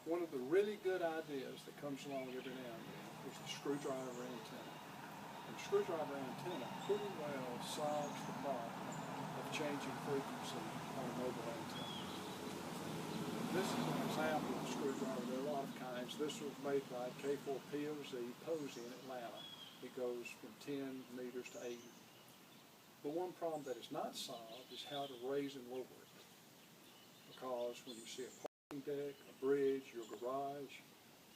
one of the really good ideas that comes along every now and then is the screwdriver antenna. And the screwdriver antenna pretty well solves the problem of changing frequency on a mobile antenna. This is an example of a screwdriver. There are a lot of kinds. This was made by K4POZ Posey in Atlanta. It goes from 10 meters to 80. But one problem that is not solved is how to raise and lower it. Because when you see a parking deck, a bridge, your garage,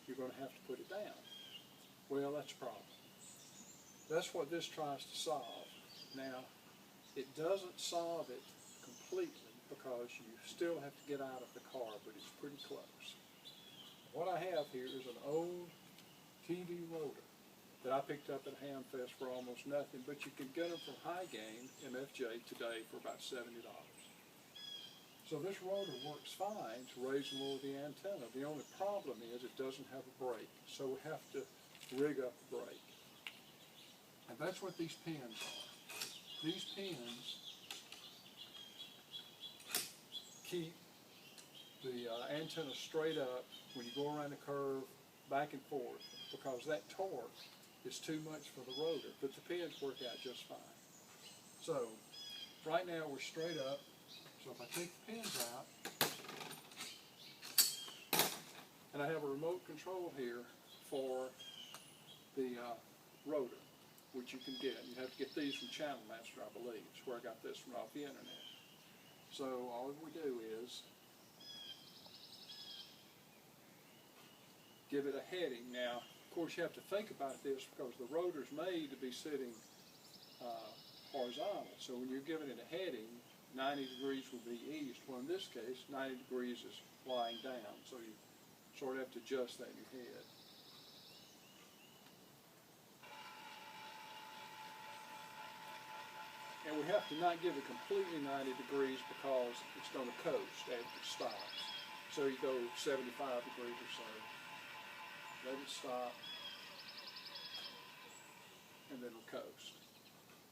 you're going to have to put it down. Well, that's a problem. That's what this tries to solve. Now, it doesn't solve it completely because you still have to get out of the car, but it's pretty close. What I have here is an old TV rotor that I picked up at Hamfest for almost nothing, but you can get them from High Gain MFJ today for about $70. So this rotor works fine to raise and lower the antenna. The only problem is it doesn't have a brake, so we have to rig up a brake. And that's what these pins are. These pins keep the antenna straight up when you go around the curve, back and forth, because that torque is too much for the rotor, but the pins work out just fine. So right now we're straight up. So if I take the pins out, and I have a remote control here for the rotor, which you can get. You have to get these from Channel Master, I believe. It's where I got this from off the internet. So all we do is give it a heading. Now, of course, you have to think about this because the rotor's made to be sitting horizontal. So when you're giving it a heading, 90 degrees will be east. Well, in this case, 90 degrees is lying down. So you sort of have to adjust that in your head. And we have to not give it completely 90 degrees because it's going to coast after it stops. So you go 75 degrees or so. Let it stop. And then we'll coast.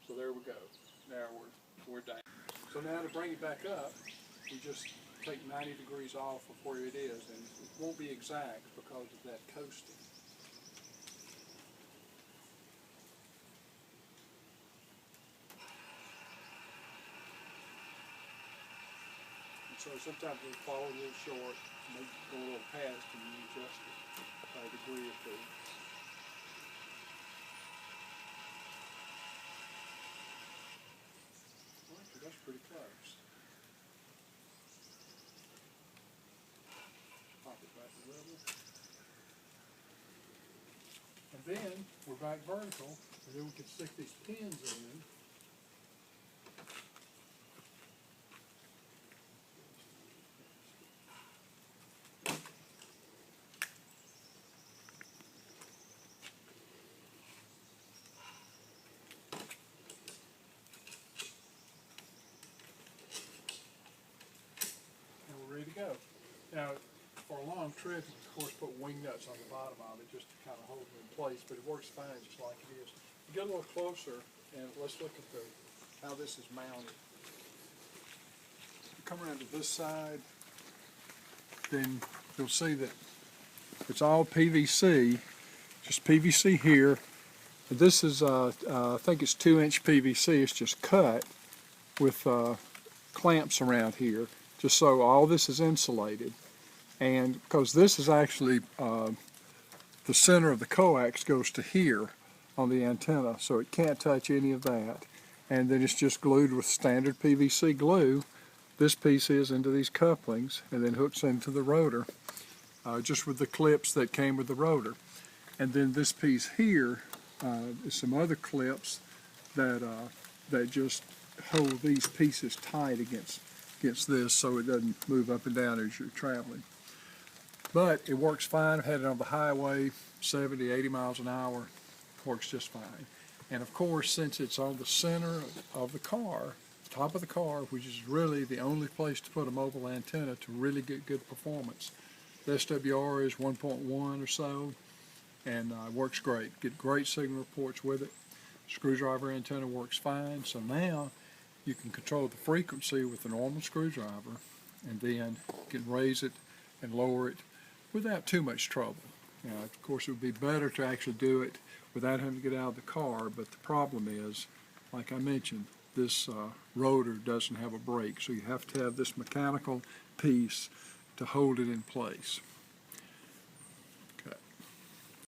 So there we go. Now we're down. So now to bring it back up, we just take 90 degrees off of where it is, and it won't be exact because of that coasting. And so sometimes we fall a little short, maybe go a little past, and you adjust it by a degree or two. That's pretty close. Pop it back a little. And then we're back vertical, and then we can stick these pins in. Ready to go. Now, for a long trip, you of course put wing nuts on the bottom of it just to kind of hold it in place, but it works fine just like it is. You get a little closer, and let's look at how this is mounted. You come around to this side, then you'll see that it's all PVC, just PVC here. And this is, I think it's 2-inch PVC. It's just cut with clamps around here, just so all this is insulated. And because this is actually, the center of the coax goes to here on the antenna, so it can't touch any of that. And then it's just glued with standard PVC glue. This piece is into these couplings and then hooks into the rotor, just with the clips that came with the rotor. And then this piece here is some other clips that just hold these pieces tight against this so it doesn't move up and down as you're traveling. But it works fine. I've had it on the highway, 70, 80 miles an hour. It works just fine. And of course, since it's on the center of the car, top of the car, which is really the only place to put a mobile antenna to really get good performance. The SWR is 1.1 or so, and works great. Get great signal reports with it. Screwdriver antenna works fine. So now you can control the frequency with a normal screwdriver, and then you can raise it and lower it without too much trouble. Now, of course, it would be better to actually do it without having to get out of the car, but the problem is, like I mentioned, this rotor doesn't have a brake, so you have to have this mechanical piece to hold it in place.